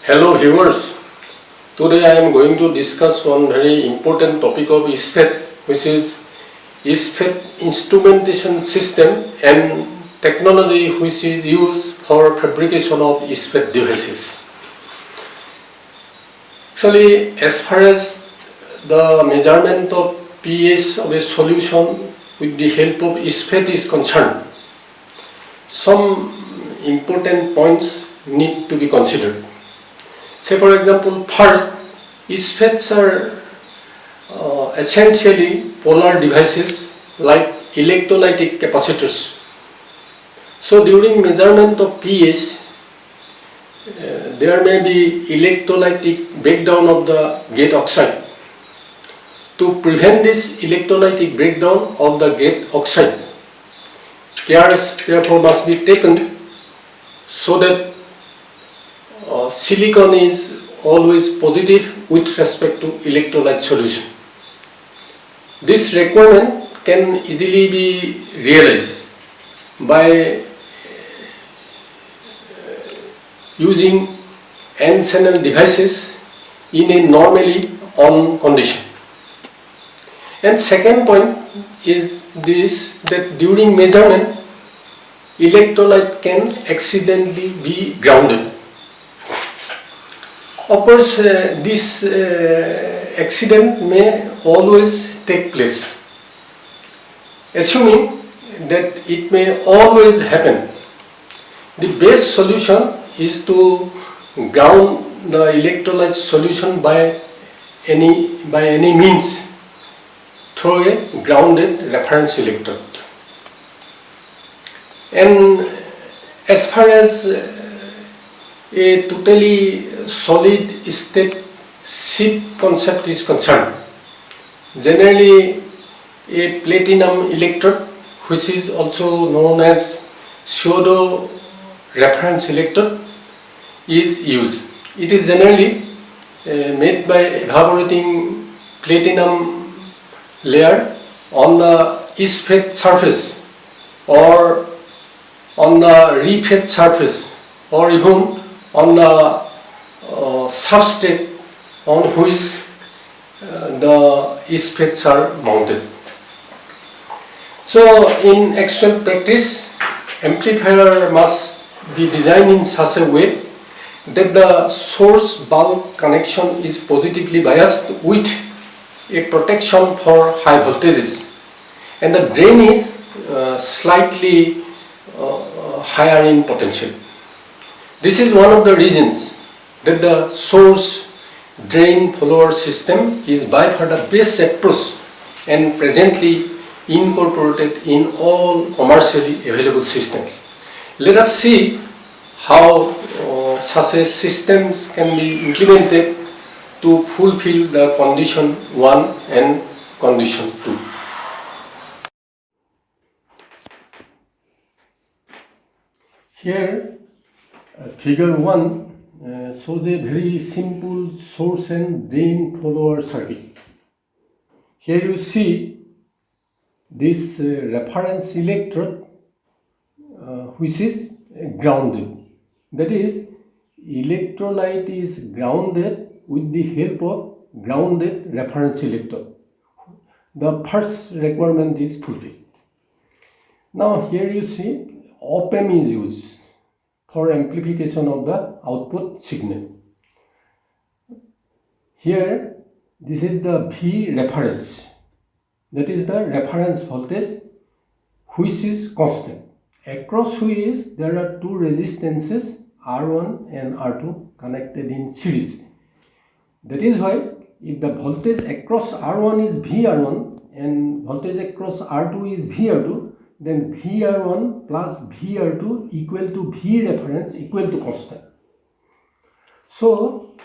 Hello viewers, today I am going to discuss one very important topic of Isfet, which is Isfet instrumentation system and technology which is used for fabrication of Isfet devices. Actually, as far as the measurement of pH of a solution with the help of Isfet is concerned, some important points need to be considered. Say for example, first, Isfets are essentially polar devices like electrolytic capacitors. So during measurement of pH, there may be electrolytic breakdown of the gate oxide. To prevent this electrolytic breakdown of the gate oxide, care therefore must be taken so that silicon is always positive with respect to electrolyte solution. This requirement can easily be realized by using N-channel devices in a normally on condition. And second point is this, that during measurement electrolyte can accidentally be grounded. Of course, this accident may always take place. Assuming that it may always happen, the best solution is to ground the electrolyte solution by any means through a grounded reference electrode. And as far as a totally solid state shift concept is concerned, generally a platinum electrode, which is also known as pseudo reference electrode, is used. It is generally made by evaporating platinum layer on the Isfet surface or on the refet surface or even on the substrate on which the Isfets are mounted. So in actual practice, amplifier must be designed in such a way that the source bulb connection is positively biased with a protection for high voltages, and the drain is slightly higher in potential. This is one of the reasons that the source drain follower system is by far the best approach and presently incorporated in all commercially available systems. Let us see how such a systems can be implemented to fulfill the condition 1 and condition 2. Here, figure 1 shows a very simple source and drain follower circuit. Here you see this reference electrode which is grounded. That is, electrolyte is grounded with the help of grounded reference electrode. The first requirement is fulfilled. Now here you see op-amp is used for amplification of the output signal. Here this is the V reference, that is the reference voltage which is constant. Across which there are two resistances R1 and R2 connected in series. That is why if the voltage across R1 is VR1 and voltage across R2 is VR2, then VR1 plus VR2 equal to V reference equal to constant. So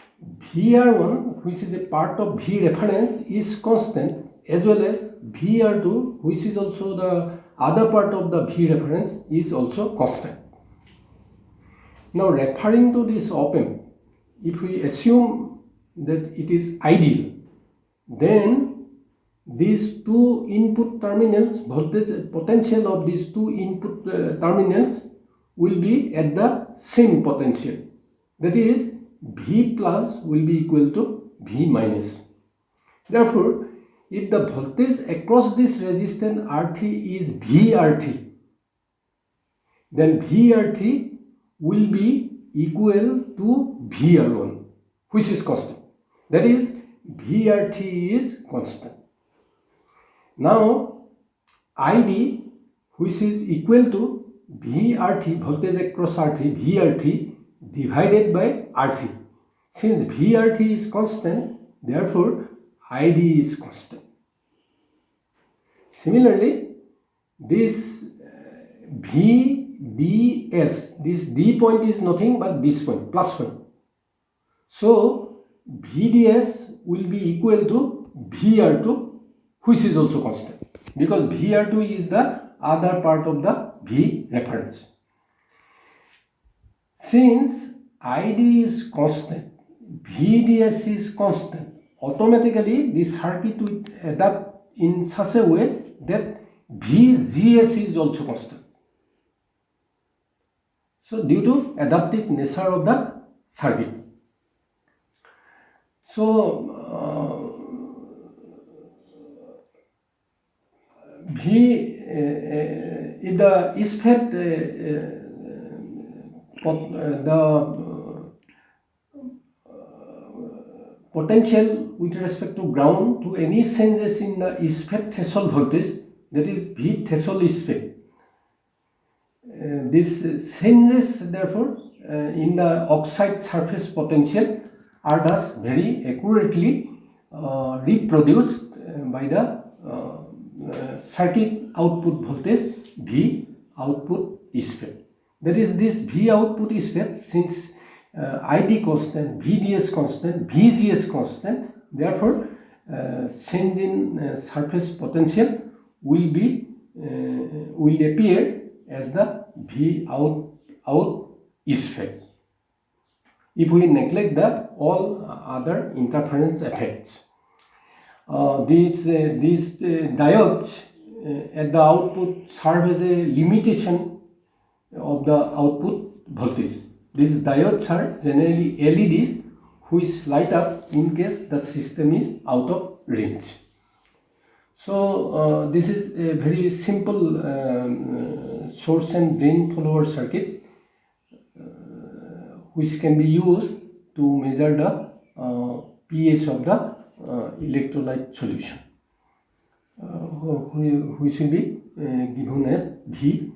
VR1, which is a part of V reference, is constant, as well as VR2, which is also the other part of the V reference, is also constant. Now referring to this op-amp, if we assume that it is ideal, then these two input terminals, voltage potential of these two input terminals will be at the same potential. That is, V plus will be equal to V minus. Therefore, if the voltage across this resistance RT is VRT, then VRT will be equal to VR1, which is constant. That is, VRT is constant. Now, ID, which is equal to VRT, voltage across RT, VRT divided by RT. Since VRT is constant, therefore ID is constant. Similarly, this VDS, this D point is nothing but this point, plus 1. So VDS will be equal to VR2, which is also constant, because VR2 is the other part of the V reference. Since ID is constant, VDS is constant, automatically this circuit will adapt in such a way that VGS is also constant. So due to adaptive nature of the circuit. So if the Isfet the potential with respect to ground to any changes in the Isfet threshold voltage, that is V threshold Isfet. This changes therefore in the oxide surface potential are thus very accurately reproduced by the circuit output voltage V output Isfet. That is, this V output Isfet, since ID constant, VDS constant, VGS constant, therefore change in surface potential will appear as the V out Isfet, if we neglect the all other interference effects. These diodes at the output serve as a limitation of the output voltage. These diodes are generally LEDs which light up in case the system is out of range. So this is a very simple source and drain follower circuit which can be used to measure the pH of the electrolyte solution, which will be given as V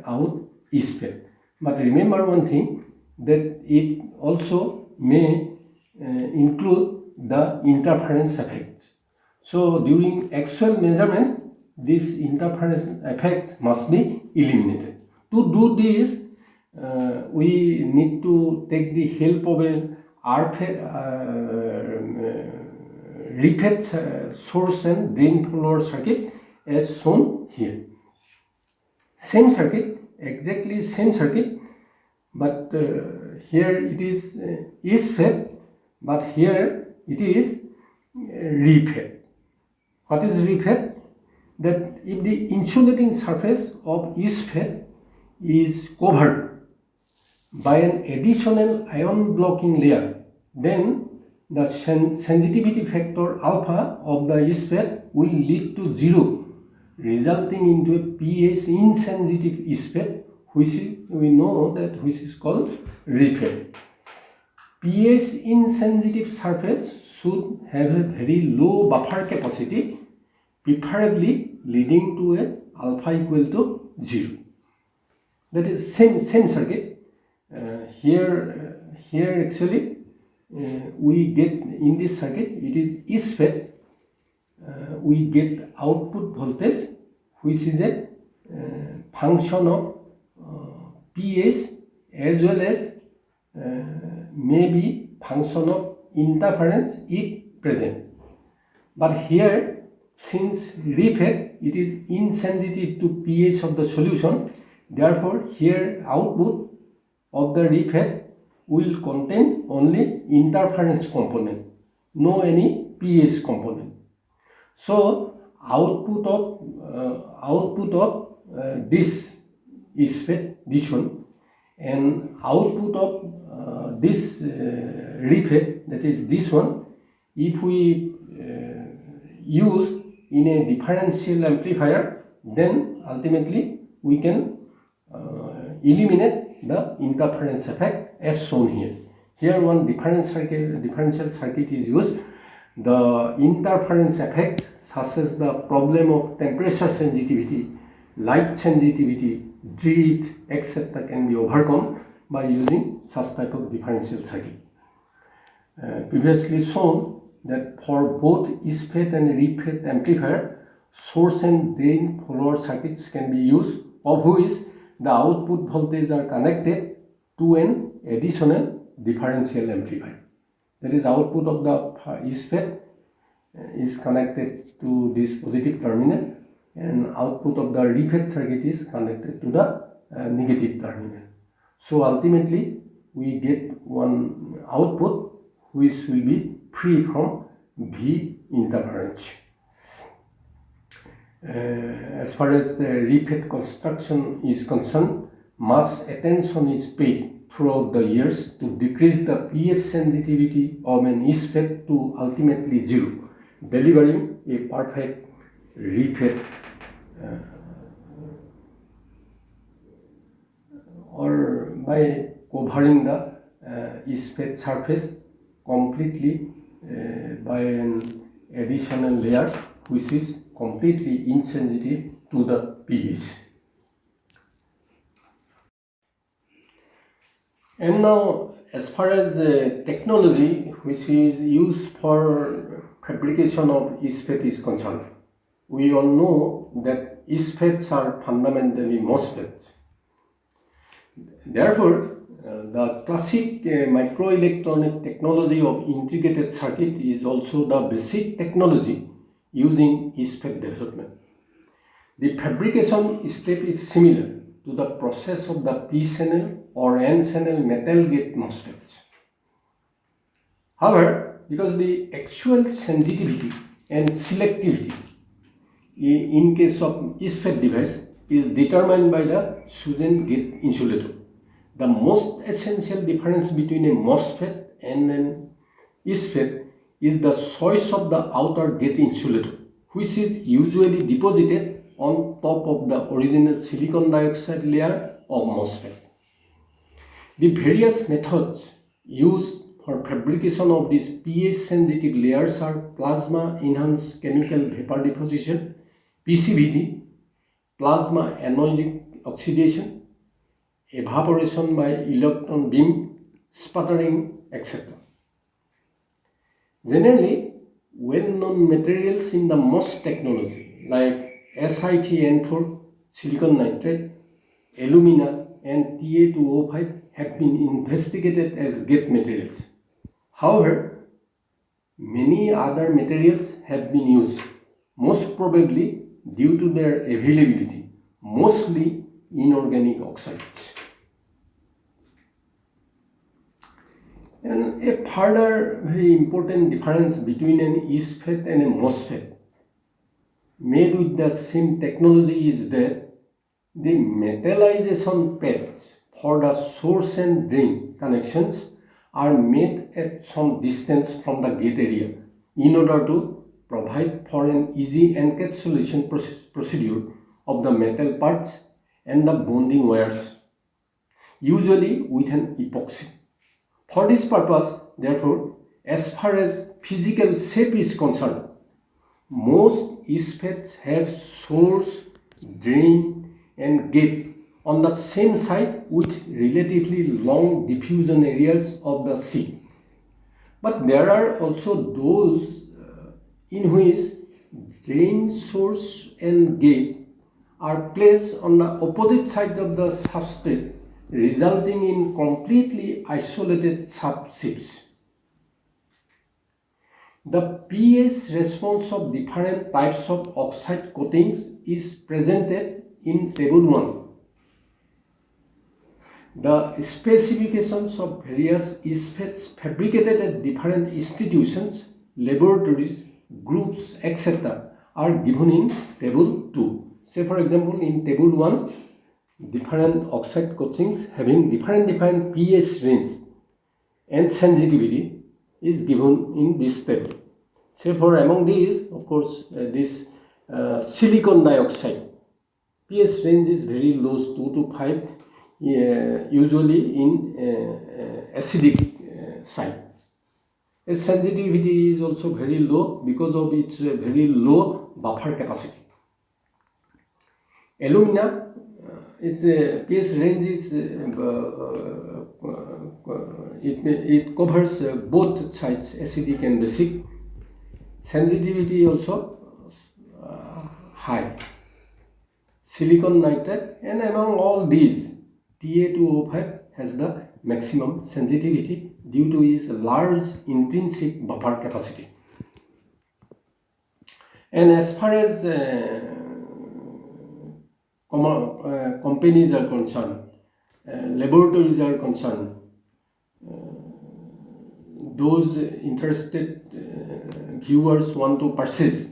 out Isfet. But remember one thing, that it also may include the interference effects. So during actual measurement, this interference effect must be eliminated. To do this, we need to take the help of an RFET source and drain follower circuit as shown here. Same circuit, exactly same circuit, but here it is Isfet, but here it is RFET. What is RFET? That if the insulating surface of Isfet is covered by an additional ion blocking layer, then the sensitivity factor alpha of the Isfet will lead to 0, resulting into a pH insensitive Isfet, which we know that which is called RFET. pH insensitive surface should have a very low buffer capacity, preferably leading to a alpha equal to 0. That is same circuit. Here actually we get in this circuit, it is Isfet. We get output voltage which is a function of pH as well as maybe function of interference if present. But here, since RFET, it is insensitive to pH of the solution, therefore here output of the RFET will contain only interference component, no any pH component. So output of this Isfet, this one, and output of this refit, that is this one, if we use in a differential amplifier, then ultimately we can eliminate the interference effect as shown here. Here one differential circuit is used. The interference effects such as the problem of temperature sensitivity, light sensitivity, drift, etc. can be overcome by using such type of differential circuit. Previously shown that for both Isfet and Refet amplifier, source and drain follower circuits can be used, of which the output voltage are connected to an additional differential amplifier. That is, output of the Isfet is connected to this positive terminal, and output of the Refet circuit is connected to the negative terminal. So ultimately we get one output which will be free from V interference. As far as the Refet construction is concerned, much attention is paid throughout the years to decrease the pH sensitivity of an Isfet to ultimately zero, delivering a perfect Refet or by covering the Isfet surface completely by an additional layer which is completely insensitive to the pH. And now, as far as technology which is used for fabrication of Isfet is concerned, we all know that Isfets are fundamentally MOSFETs. Therefore, the classic microelectronic technology of integrated circuit is also the basic technology using Isfet development. The fabrication step is similar to the process of the P-channel or N-channel metal gate MOSFETs. However, because the actual sensitivity and selectivity in case of Isfet device is determined by the chosen gate insulator, the most essential difference between a MOSFET and an Isfet is the choice of the outer gate insulator, which is usually deposited on top of the original silicon dioxide layer of MOSFET. The various methods used for fabrication of these pH sensitive layers are plasma enhanced chemical vapor deposition, PCVD, plasma anionic oxidation, evaporation by electron beam sputtering, etc. Generally, well-known materials in the MOS technology like SiTN4, silicon nitride, alumina, and Ta2O5 have been investigated as gate materials. However, many other materials have been used, most probably due to their availability, mostly inorganic oxides. And a further very important difference between an Isfet and a MOSFET made with the same technology is that the metallization pads for the source and drain connections are made at some distance from the gate area in order to provide for an easy encapsulation procedure of the metal parts and the bonding wires, usually with an epoxy. For this purpose, therefore, as far as physical shape is concerned, most Isfets have source, drain, and gate on the same side with relatively long diffusion areas of the seat. But there are also those in which drain, source, and gate are placed on the opposite side of the substrate, resulting in completely isolated subchips. The pH response of different types of oxide coatings is presented in Table 1. The specifications of various Isfets fabricated at different institutions, laboratories, groups, etc. are given in Table 2. Say for example, in Table 1, different oxide coatings having different defined pH range and sensitivity is given in this table. Say for among these, of course, this silicon dioxide pH range is very low, 2 to 5, usually in acidic side. Its sensitivity is also very low because of its very low buffer capacity. Alumina, its pH range is it covers both sides, acidic and basic. Sensitivity also high. Silicon nitride, and among all these, Ta2O5 has the maximum sensitivity due to its large intrinsic buffer capacity. And as far as companies are concerned, laboratories are concerned, those interested viewers want to purchase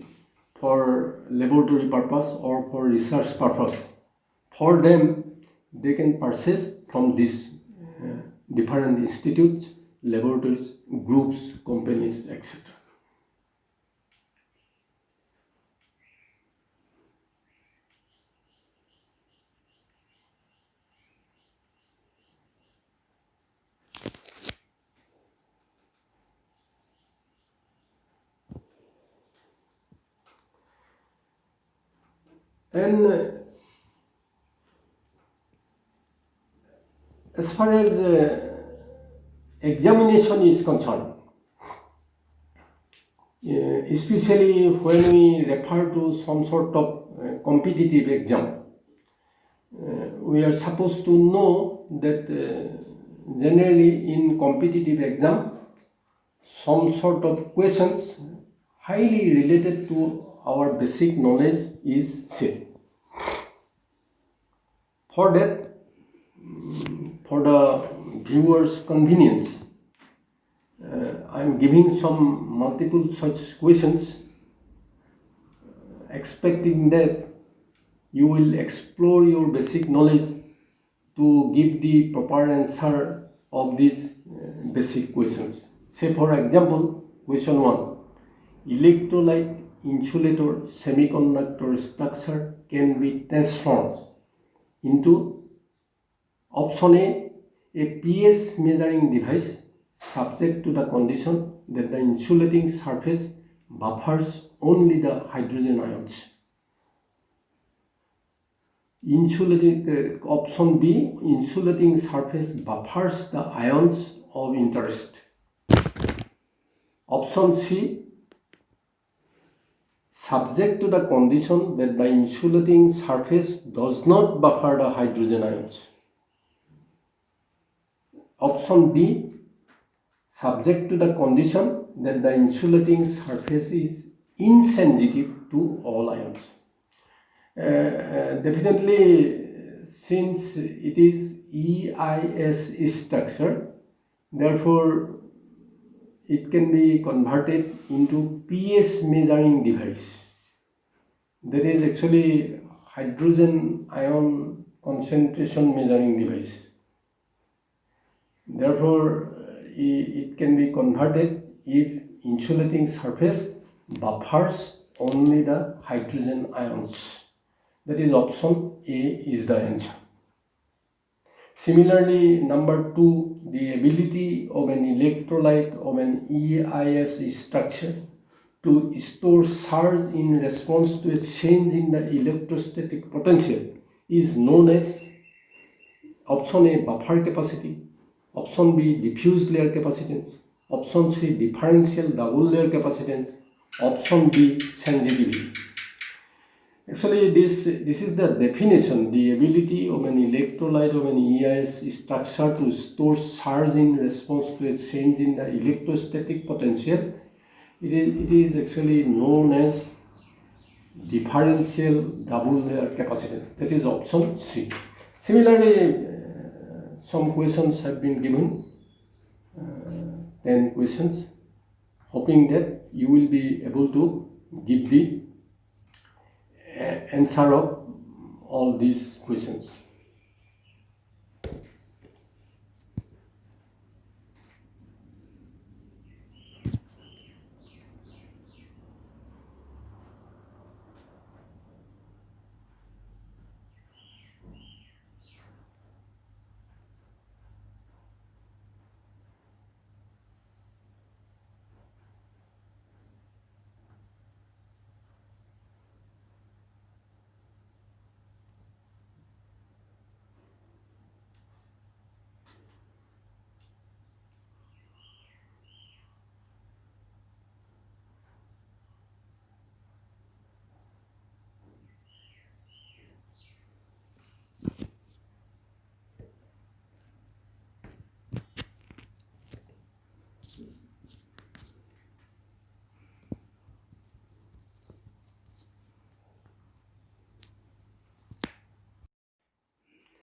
for laboratory purpose or for research purpose. For them, they can purchase from these different institutes, laboratories, groups, companies, etc. And as far as examination is concerned, especially when we refer to some sort of competitive exam, we are supposed to know that generally in competitive exam, some sort of questions highly related to our basic knowledge is set. For that, for the viewer's convenience, I am giving some multiple such questions, expecting that you will explore your basic knowledge to give the proper answer of these basic questions. Say for example, question 1, electrolyte insulator semiconductor structure can be transformed into option A pH measuring device subject to the condition that the insulating surface buffers only the hydrogen ions. Option B, insulating surface buffers the ions of interest. Option C, subject to the condition that the insulating surface does not buffer the hydrogen ions. Option D, subject to the condition that the insulating surface is insensitive to all ions. Definitely, since it is EIS structure, therefore it can be converted into pH measuring device. That is actually hydrogen ion concentration measuring device. Therefore, it can be converted if insulating surface buffers only the hydrogen ions. That is option A is the answer. Similarly, number 2, the ability of an electrolyte of an EIS structure to store charge in response to a change in the electrostatic potential is known as option A buffer capacity, option B diffuse layer capacitance, option C differential double layer capacitance, option D sensitivity. Actually, this is the definition, the ability of an electrolyte of an EIS structure to store charge in response to a change in the electrostatic potential. It is actually known as differential double layer capacitance. That is option C. Similarly, some questions have been given, 10 questions, hoping that you will be able to give the answer of all these questions.